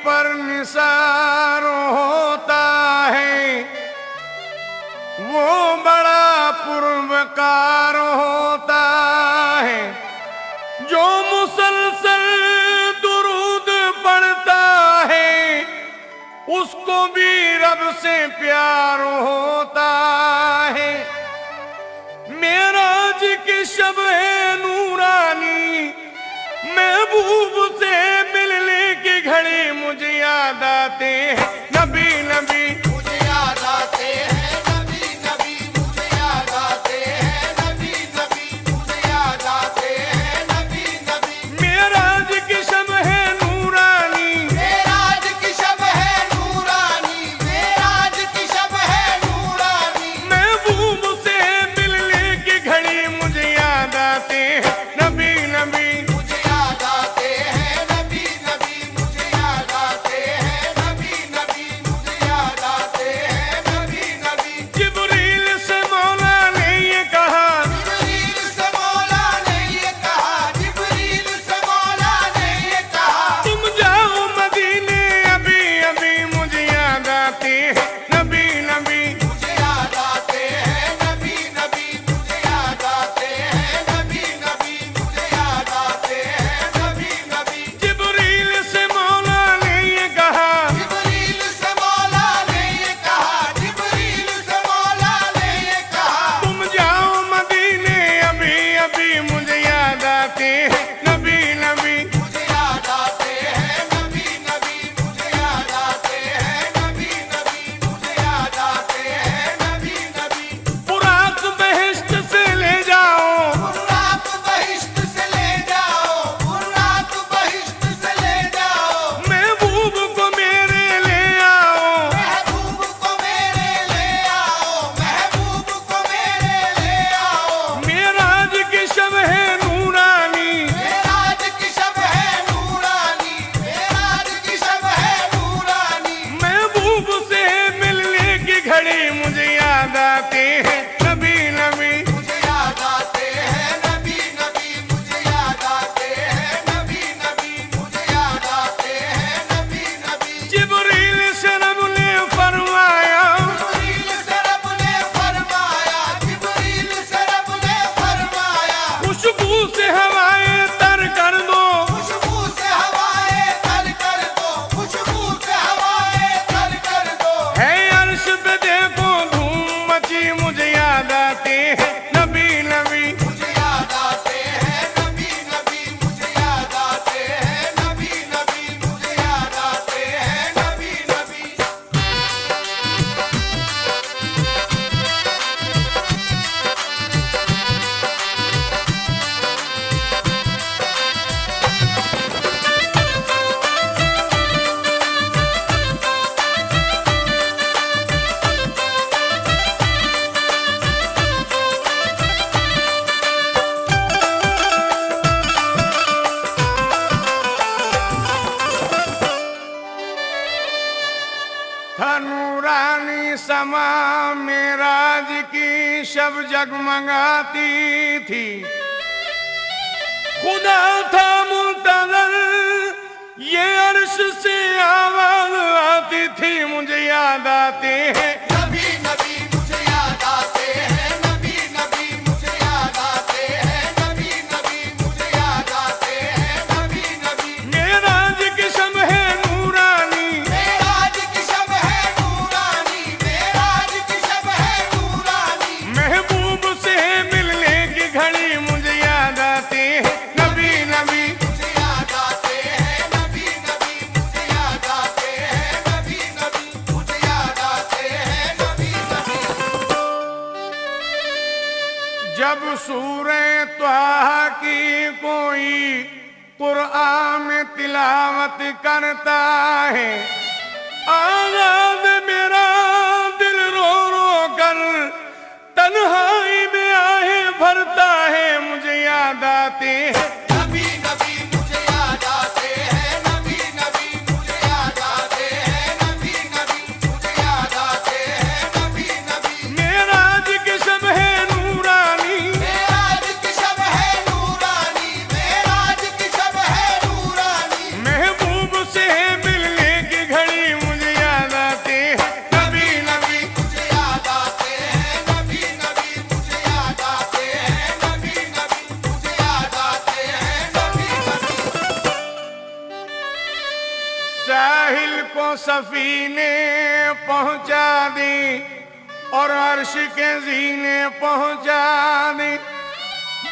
पर निसार होता है, वो बड़ा पुरवकार होता है। जो मुसलसल दुरूद पढ़ता है, उसको भी रब से प्यार होता है। मेराज की शब है नूरानी, महबूब से मिलने की घड़ी मुझे याद आते हैं नबी नबी, मुझे याद आते हैं नबी नबी, मुझे याद आते हैं नबी नबी, मुझे याद आते हैं नबी नबी। मेराज की शब है नूरानी, मेराज की शब है नूरानी, मेराज की शब है नूरानी। महबूब से मिलने की घड़ी मुझे याद आते हैं नबी नबी, मुझे याद आते हैं नबी नबी, मुझे याद आते हैं नबी नबी, मुझे याद आते हैं नबी नबी। जिब्रील से मौला ने ये कहा, जिब्रील से मौला ने ये कहा, जिब्रील से मौला ने ये कहा। तुम जाओ मदीने अभी अभी मुझे याद आते हैं नबी नबी। मुझे याद आते हैं नबी नबी, मुझे याद आते हैं नबी नबी, मुझे याद आते हैं नबी नबी। जिब्रील से मौला ने ये कहा, जिब्रील से मौला ने ये कहा, जिब्रील से मौला ने ये कहा। तुम जाओ मदीने अभी अभी मुझे याद आते हैं नबी नबी। मुझे याद आते हैं नबी नबी, मुझे याद आते हैं नबी नबी, मुझे याद आते हैं नबी नबी। बुराक बहिश्त से ले जाओ, बुर्राक बहिश्त से ले जाओ, बुर्राक बहिश्त से ले जाओ। महबूब को मेरे ले आओ। महबूब को मेरे ले आओ, महबूब को मेरे ले आओ। मेराज की शब है नूरानी, मेराज की शब है नूरानी, मेराज की शब है नूरानी। महबूब से मिलने की घड़ी मुझे याद आते हैं नबी नबी। मुझे याद आते हैं नबी नबी, मुझे याद आते हैं नबी नबी, मुझे याद आते हैं नबी नबी। जिब्रील से रब ने फरमाया, जिब्रील से रब ने फरमाया, जिब्रील से रब ने फरमाया। खुशबू से हवाएं तर कर दो, खुशबू से हवाएं तर कर दो, खुशबू से हवाएं तर कर दो। है अर्श पे देखो धूम मची मुझे याद आते हैं नबी नबी। मुझे याद आते हैं नबी नबी, मुझे याद आते हैं नबी नबी, मुझे याद आते हैं नबी नबी। था नूरानी समा मेराज की शब जगमगाती थी। खुदा था मुंतज़र, ये अर्श से आवाज आती थी मुझे याद आते हैं नबी नबी, मुझे याद आते हैं नबी नबी, मुझे याद आते हैं नबी नबी, मुझे याद आते हैं नबी नबी। मेराज की शब है नूरानी, मेराज की शब है नूरानी, मेराज की शब है नूरानी। महबूब से मिलने की घड़ी मुझे याद आते हैं नबी नबी। मुझे याद आते हैं नबी नबी, मुझे याद आते हैं नबी नबी, मुझे याद आते हैं नबी नबी। जब सूरे त्वाहा की कोई कुरआन में तिलावत करता है, आजाद मेरा दिल रो रो कर तन्हाई में आहे भरता है मुझे याद आते हैं नबी नबी, मुझे याद आते हैं नबी नबी, मुझे याद आते हैं नबी नबी, मुझे याद आते हैं नबी नबी। मेराज की शब है नूरानी, मेराज की शब है नूरानी, मेराज की शब है नूरानी। महबूब से मिलने को सफीने पहुंचा दी और अर्श के जीने पहुंचा दी।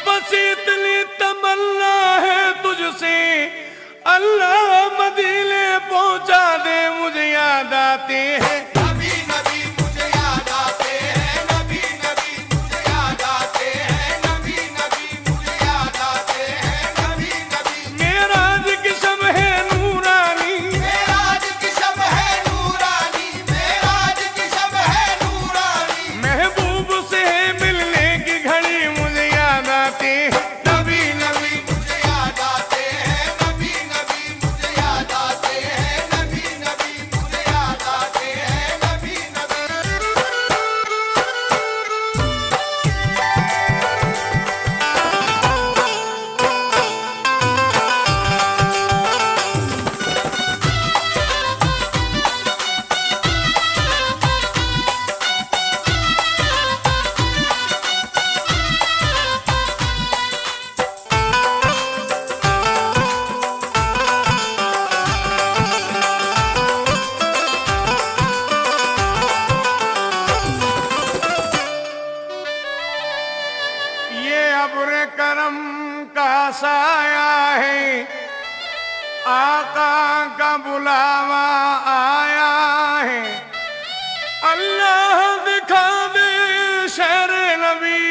बस इतनी तमन्ना है तुझसे, अल्लाह मदीने पहुंचा दे। मुझे याद आते हैं नबी नबी मुझे याद आते हैं, नबी नबी मुझे याद आते हैं, नबी नबी मुझे याद आते हैं, नबी नबी। मेराज की शब है नूरानी, मेराज की शब है नूरानी, मेराज की शब है नूरानी। महबूब से मिलने की घड़ी मुझे याद आते हैं। नबी नबी मुझे याद आते हैं, नबी नबी मुझे याद आते हैं, नबी नबी मुझे याद आते हैं, नबी नबी। ये अब्र करम का साया है, आका का बुलावा आया है। अल्लाह दिखा दे शहर नबी,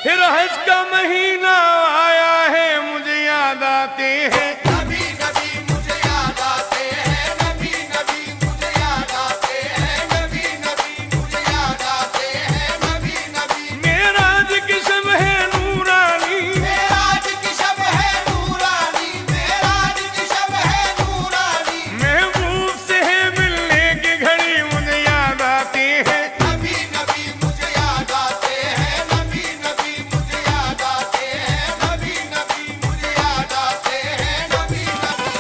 फिर हज का महीना आया है। मुझे याद आते हैं नबी नबी मुझे याद आते हैं, नबी नबी मुझे याद आते हैं, नबी नबी मुझे याद आते हैं, नबी नबी। मेराज की शब है नूरानी, मेराज की शब है नूरानी, मेराज की शब है नूरानी। महबूब से मिलने की घड़ी मुझे याद आती है। नबी नबी मुझे याद आते हैं, नबी नबी मुझे याद आते हैं, नबी नबी मुझे याद आते हैं, नबी नबी।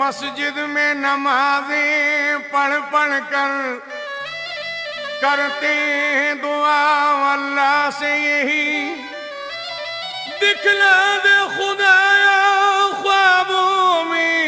मस्जिद में नमाजें पढ़ पढ़ कर करते हैं दुआ अल्लाह से यही, दिखला दे खुदाया ख्वाबों में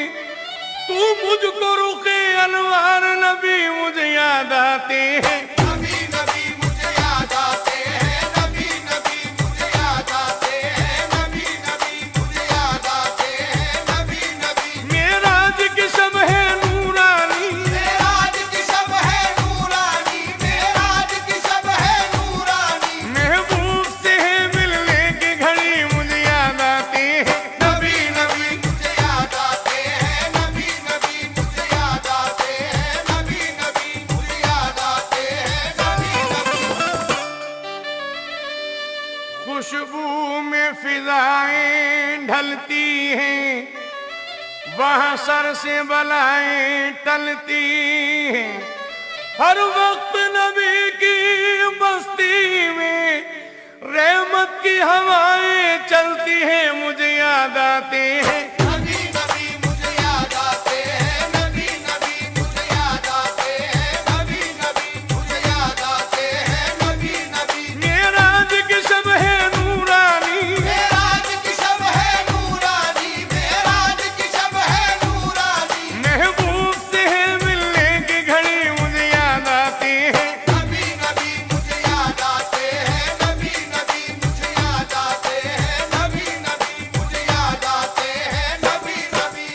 तू मुझको रुके अनवार। नबी मुझे याद आते हैं। नबी नबी मुझे याद आते हैं, नबी नबी मुझे याद आते हैं, नबी नबी मुझे याद आते हैं, नबी नबी। मेराज की शब है नूरानी, मेराज की शब है नूरानी, मेराज की शब है नूरानी। महबूब से मिलने की घड़ी मुझे याद आती है। नबी नबी मुझे याद आते हैं, नबी नबी मुझे याद आते हैं, नबी नबी मुझे याद आते हैं, नबी नबी। खुशबू में फिजाएं ढलती हैं, वहाँ सर से बलाएं टलती हैं। हर वक्त नबी की बस्ती में रहमत की हवाएं चलती हैं। मुझे याद आते हैं नबी नबी मुझे याद आते हैं, नबी नबी मुझे याद आते हैं, नबी नबी मुझे याद आते हैं, नबी नबी। मेराज की शब है नूरानी, मेराज की शब है नूरानी, मेराज की शब है नूरानी। महबूब से मिलने की घड़ी मुझे याद आती है। नबी नबी मुझे याद आते हैं, नबी नबी मुझे याद आते हैं, नबी नबी मुझे याद आते हैं, नबी नबी।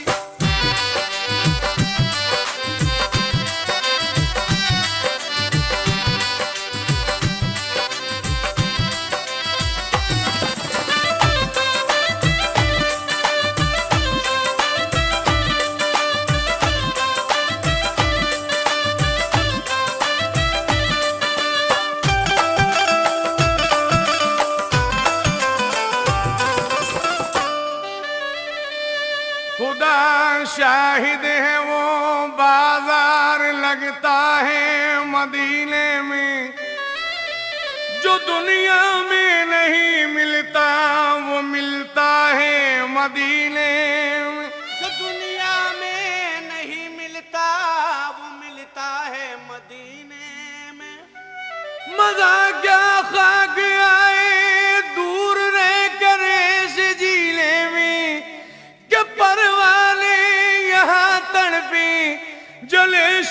खुदा शाहिद है वो बाजार लगता है मदीने में, जो दुनिया में नहीं मिलता वो मिलता है मदीने में। जो दुनिया में नहीं मिलता वो मिलता है मदीने में। मजा क्या खाक आए दूर रह कर ऐसे जिले में, कि परवाने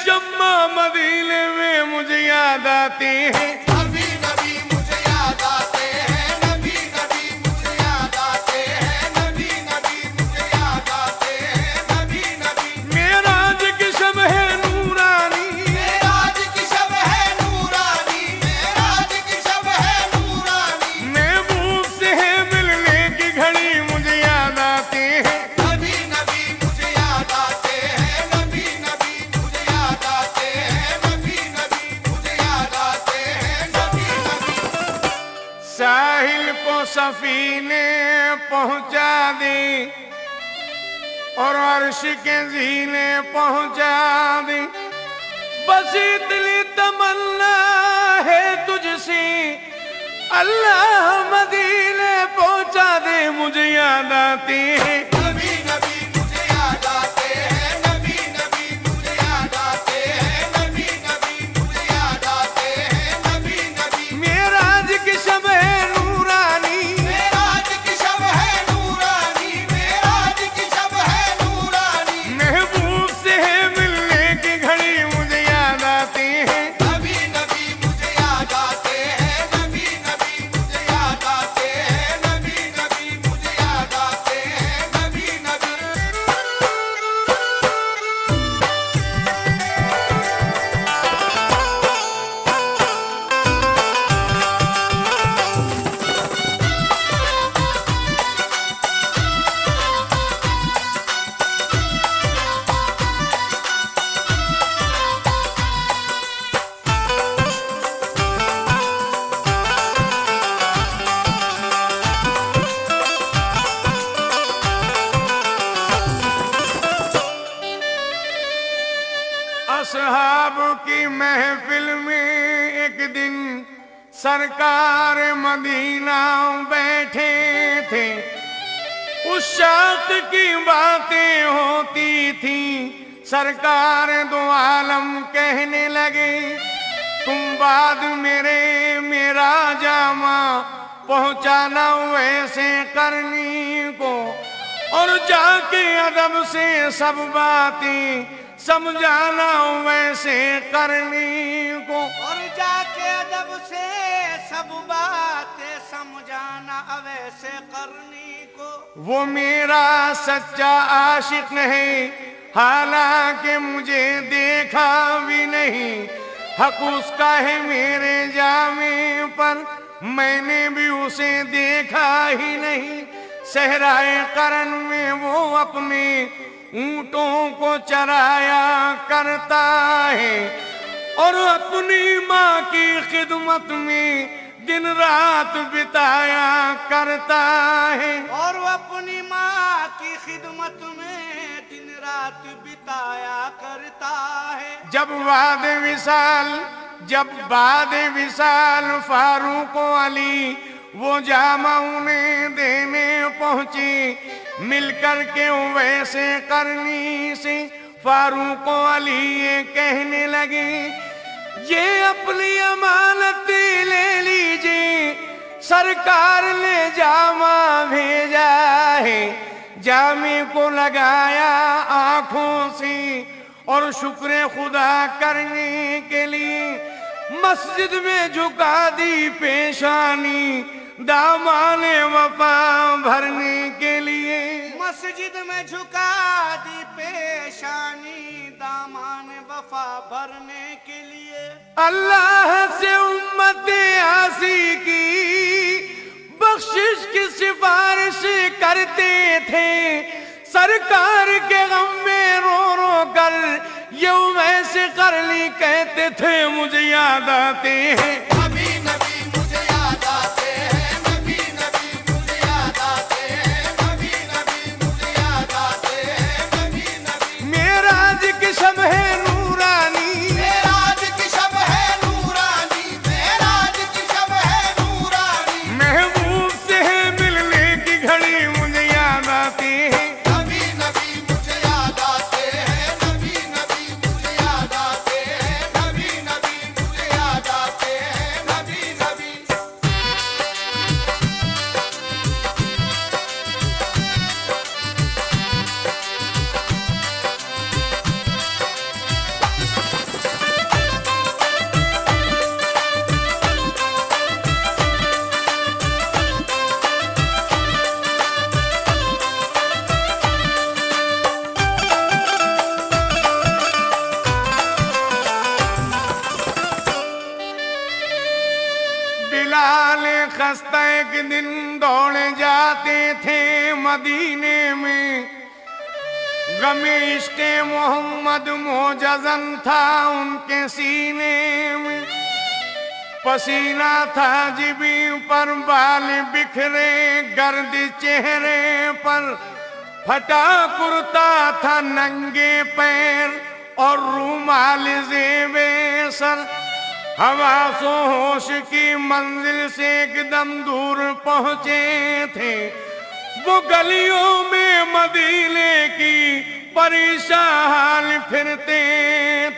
शम्मा मदीने में मुझे याद आते हैं। नबी नबी मुझे याद आते हैं, नबी नबी मुझे याद आते हैं, नबी नबी मुझे याद आते हैं, नबी नबी। मेराज की शब है नूरानी, मेराज की शब है नूरानी, मेराज की शब है नूरानी। महबूब से है मिलने की घड़ी मुझे याद आते हैं। नबी नबी मुझे याद आते हैं, नबी नबी मुझे याद आते हैं, नबी नबी मुझे याद आते हैं, नबी नबी। साहिल को सफीने पहुंचा दे और अर्श के जीने पहुंचा दे, बस इतनी तमन्ना है तुझसे, अल्लाह मदीने पहुंचा दे मुझे याद आते हैं। नबी नबी मुझे याद आते हैं, नबी नबी मुझे याद आते हैं, नबी नबी मुझे याद आते हैं, नबी नबी। मेराज की शब है नूरानी, मेराज की शब है नूरानी, मेराज की शब है नूरानी। महबूब से है मिलने की घड़ी मुझे याद आते हैं। नबी नबी मुझे याद आते हैं, नबी नबी मुझे याद आते हैं, नबी नबी मुझे याद आते हैं, नबी नबी। असहाब की महफिल में एक दिन सरकार मदीना बैठे थे, उस शख्स की बातें होती थी। सरकार दो आलम कहने लगे, तुम बाद मेरा जामा पहुंचाना वैसे करनी को, और जाके अदब से सब बातें समझाना वैसे करनी को। और जाके अदब से सब बातें समझाना अवैसे करनी को। वो मेरा सच्चा आशिक है, हालांकि मुझे देखा भी नहीं, हक उसका है मेरे जामे पर, मैंने भी उसे देखा ही नहीं। सहराए करन में वो अपने ऊंटों को चराया करता है, और अपनी माँ की खिदमत में दिन रात बिताया करता है। और वो अपनी माँ की खिदमत में दिन रात बिताया करता है। जब बाद विसाल फारूक अली वो जामा उन्हें देने पहुंची, मिलकर के वैसे करनी से फारूक अली ये कहने लगे, ये अपनी अमानत ले लीजिए, सरकार ने जामा भेजा है। जामे को लगाया आंखों से और शुक्र खुदा करने के लिए मस्जिद में झुका दी पेशानी, दामाने वफा भरने के लिए। मस्जिद में झुका दी पेशानी, दामान वफा भरने के लिए। अल्लाह से उम्मत आसी की बख्शिश की सिफारिश करते थे, सरकार के गम में रो रो कर यूं वैसे कर ली कहते थे मुझे याद आते हैं। नबी नबी मुझे याद आते हैं, नबी नबी मुझे याद आते हैं, नबी नबी मुझे याद आते हैं, नबी नबी। मेराज की शब है नूरानी, मेराज की शब है नूरानी, मेराज की शब है नूरानी। महबूब से है मिलने की घड़ी मुझे याद आती है। नबी नबी मुझे याद आते हैं, नबी नबी मुझे याद आते हैं, नबी नबी मुझे याद आते हैं, बिलाल खस्ता एक दिन दौड़ जाते थे मदीने में। गमे इश्क़े मोहम्मद मोजज़न था उनके सीने में। पसीना था जिबी पर, बाल बिखरे गर्द चेहरे पर। फटा कुर्ता था नंगे पैर और रूमाल ज़ेबे सर। हवासो होश की मंजिल से एकदम दूर पहुंचे थे। वो गलियों में मदीने की परेशान हाल फिरते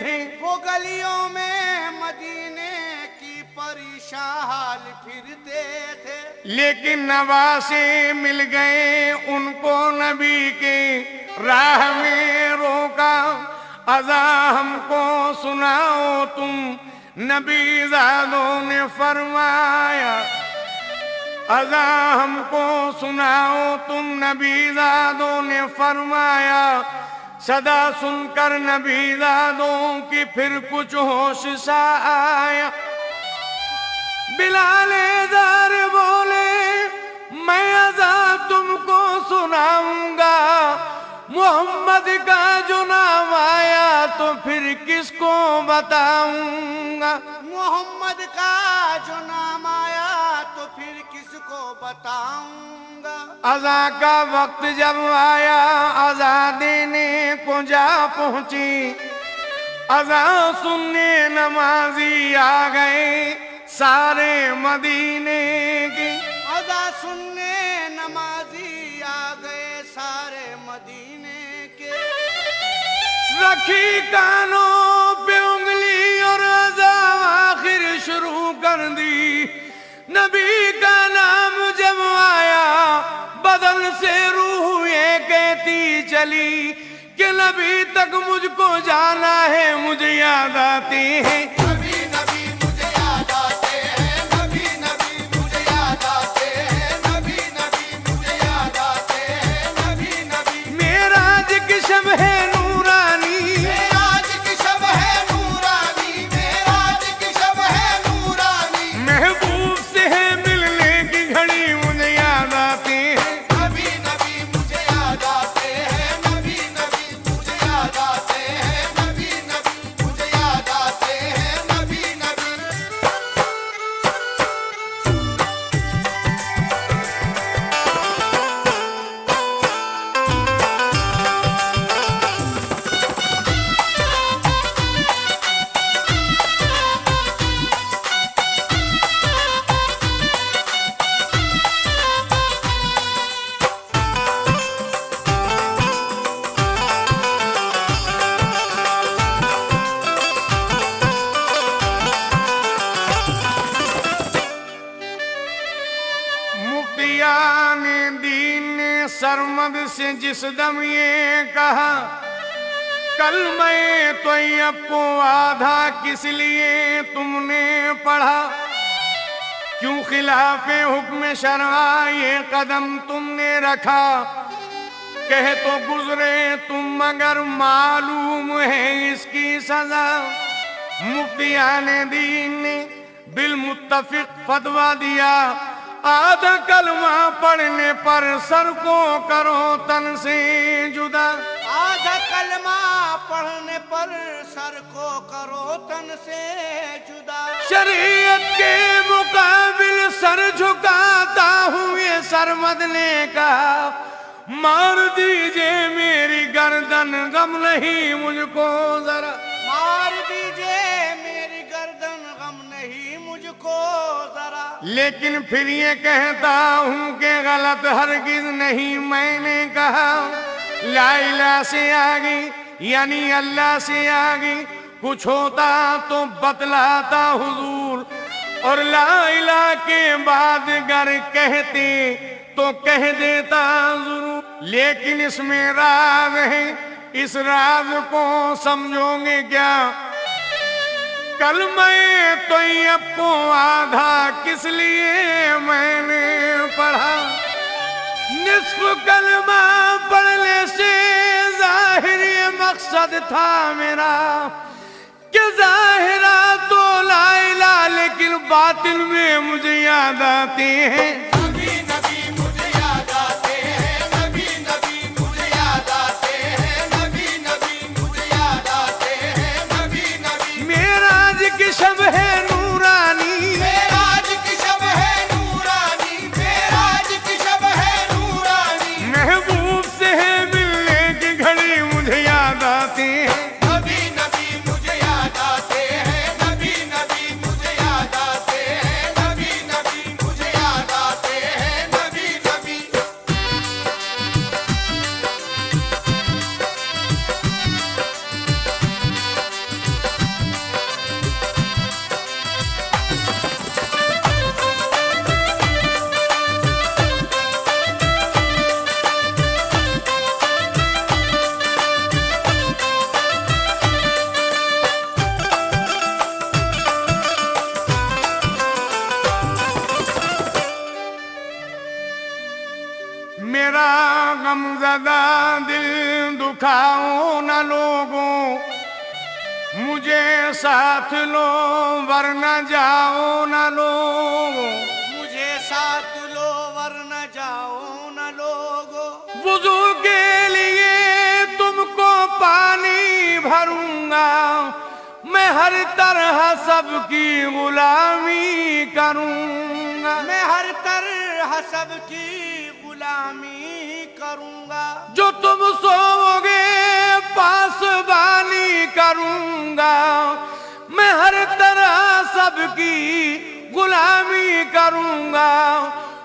थे। वो गलियों में मदीने की परेशान हाल फिरते थे। लेकिन नवासे मिल गए उनको नबी के राह में रोका। अज़ा हमको सुनाओ तुम, नबीज़ादों ने फरमाया। अज़ा हमको सुनाओ तुम, नबीज़ादों ने फरमाया। सदा सुनकर नबीज़ादों की फिर कुछ होश सा आया। बिलाले ज़ार बोले, मैं अज़ा तुमको सुनाऊंगा। मोहम्मद का जो नाम आया तो फिर किसको बताऊंगा। मोहम्मद का जो नाम आया तो फिर किसको बताऊंगा। अज़ा का वक्त जब आया, अज़ा देने को जा पहुंची। अज़ा सुनने नमाजी आ गए सारे मदीने के। अज़ा सुनने नमाजी आ गए सारे मदीने के। रखी कानों पे उंगली और अज़ा आखिर शुरू कर दी। नबी का नाम जब आया, बदन से रूह ये कहती चली कि नबी तक मुझको जाना है। मुझे याद आते हैं नबी नबी मुझे याद आते हैं। नबी नबी मुझे याद आते हैं। नबी नबी मुझे याद आते हैं। नबी नबी मेराज की शब है नूरानी। मेराज की शब है नूरानी। मेराज की शब है नूरानी। महबूब से है मिलने की घड़ी मुझे याद आते हैं। नबी नबी मुझे याद आते हैं। नबी नबी मुझे याद आते हैं। नबी नबी मुझे याद आते हैं। नबी नबी मुफ्तियाने दीन ने सरमद से जिस दम ये कहा, कल मैं तैयब को आधा किस लिए तुमने पढ़ा। क्यों खिलाफे हुक्म शरआ ये कदम तुमने रखा। कह तो गुजरे तुम मगर मालूम है इसकी सजा। मुफ्तियाने दीन ने बिल मुत्तफिक फतवा दिया, आधा कलमा पढ़ने पर सर को करो तन से जुदा। आधा कलमा पढ़ने पर सर को करो तन से जुदा। शरीयत के मुकाबिल सर झुकाता हूँ ये सरमद ने कहा। मार दीजिए मेरी गर्दन गम नहीं मुझको जरा। मार दीजिए मेरी गर्दन गम नहीं मुझको जरा। लेकिन फिर ये कहता हूँ कि गलत हरगिज नहीं मैंने कहा। ला इलाहा से आगे यानी अल्लाह से आगे कुछ होता तो बतलाता हुजूर, और ला इलाहा के बाद गर कहते तो कह देता जरूर। लेकिन इसमें राज है, इस राज को समझोगे क्या। कल मैं तैयब को आधा किस लिए मैंने पढ़ा। निस्फ कलमा पढ़ने से जाहिर ये मकसद था मेरा कि जाहिरा तो ला इलाहा लेकिन बात बातिल में मुझे याद आते हैं। नबी नबी मुझे याद आते हैं, नबी नबी मुझे याद आते हैं, नबी नबी मुझे याद आते हैं, नबी नबी। मेराज की शब है नूरानी, मेराज की शब है नूरानी, मेराज की शब है नूरानी। महबूब से है मिलने की घड़ी मुझे याद आते हैं। नबी नबी मुझे याद आते हैं, नबी नबी मुझे याद आते हैं, नबी नबी मुझे याद आते हैं, नबी नबी। मेरा गमज़दा दिल दुखाओ न लोगों, मुझे साथ लो वरना जाओ न लोगों। मुझे साथ लो वरना जाओ न लोगो। वुज़ू के लिए तुमको पानी भरूंगा, मैं हर तरह सबकी गुलामी करूंगा। मैं हर तरह सबकी गुलामी करूंगा। जो तुम सोओगे पासबानी करूंगा, मैं हर तरह सबकी गुलामी करूंगा।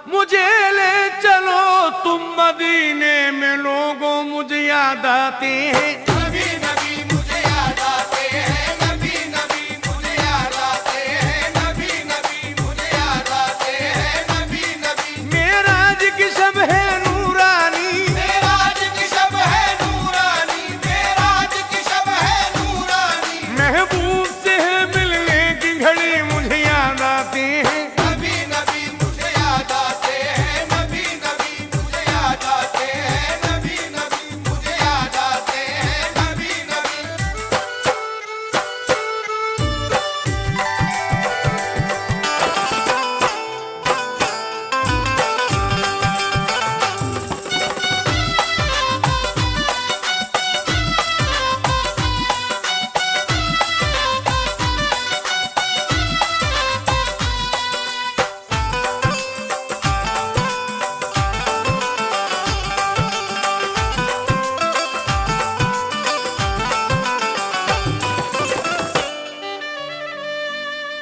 मुझे ले चलो तुम मदीने में लोगों, मुझे याद आते हैं। नबी नबी मुझे याद आते हैं, नबी नबी मुझे याद आते हैं, नबी नबी मुझे याद आते हैं, नबी नबी। मेराज की शब है नूरानी, मेराज की शब है नूरानी, मेराज की शब है नूरानी। महबूब से है मिलने की घड़ी मुझे याद आते हैं। नबी नबी मुझे याद आते हैं, नबी नबी मुझे याद आते हैं, नबी नबी मुझे याद आते हैं, नबी नबी।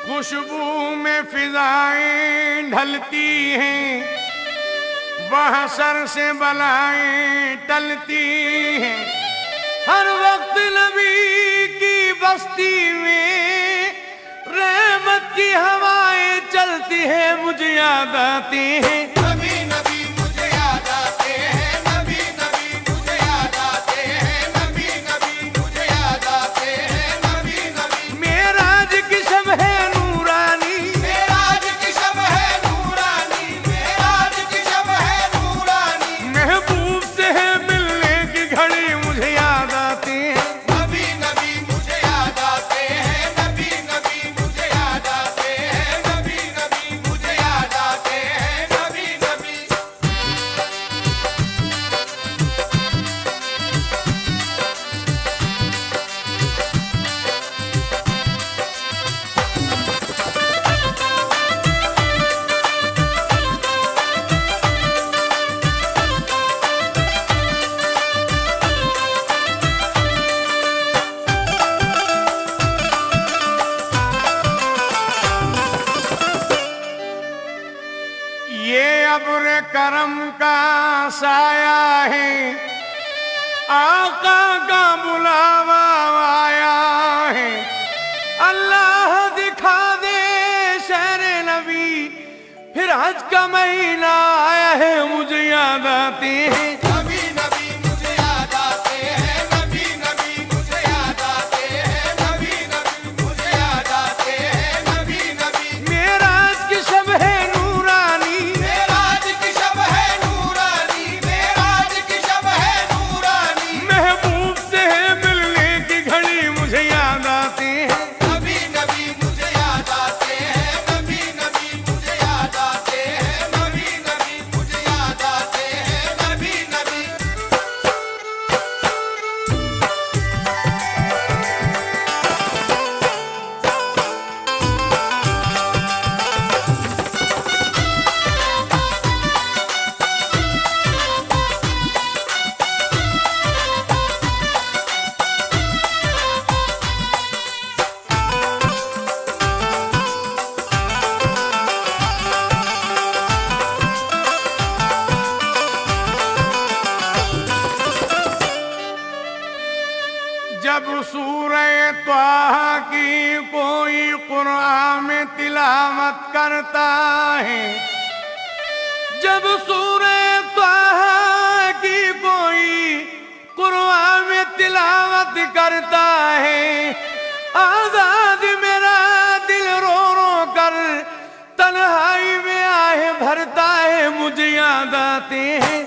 खुशबू में फिजाएं ढलती हैं, वहाँ सर से बलाएं टलती हैं। हर वक्त नबी की बस्ती में रहमत की हवाएं चलती हैं, मुझे याद आते हैं। नबी नबी मुझे याद आते हैं, नबी नबी मुझे याद आते हैं, नबी नबी मुझे याद आते हैं, नबी नबी। मेराज की शब है नूरानी, मेराज की शब है नूरानी, मेराज की शब है नूरानी। महबूब से है मिलने की घड़ी मुझे याद आते हैं। नबी नबी मुझे याद आते हैं, नबी नबी मुझे याद आते हैं, नबी नबी मुझे याद आते हैं, नबी नबी। ये अब्र करम का साया है, आका का बुलावा आया है। अल्लाह दिखा दे शहर नबी, फिर हज का महीना आया है, मुझे याद आते हैं। नबी नबी मुझे याद आते हैं, नबी नबी मुझे याद आते हैं, नबी नबी मुझे याद आते हैं, नबी नबी। मेराज की शब है नूरानी, मेराज की शब है नूरानी, मेराज की शब है नूरानी। महबूब से है मिलने की घड़ी मुझे याद आते हैं। नबी नबी मुझे याद आते हैं, नबी नबी तिलावत करता है। जब सूरे त्वाहा की कोई कुरान में तिलावत करता है, आजाद मेरा दिल रो रो कर तन्हाई में आहे भरता है। मुझे याद आते हैं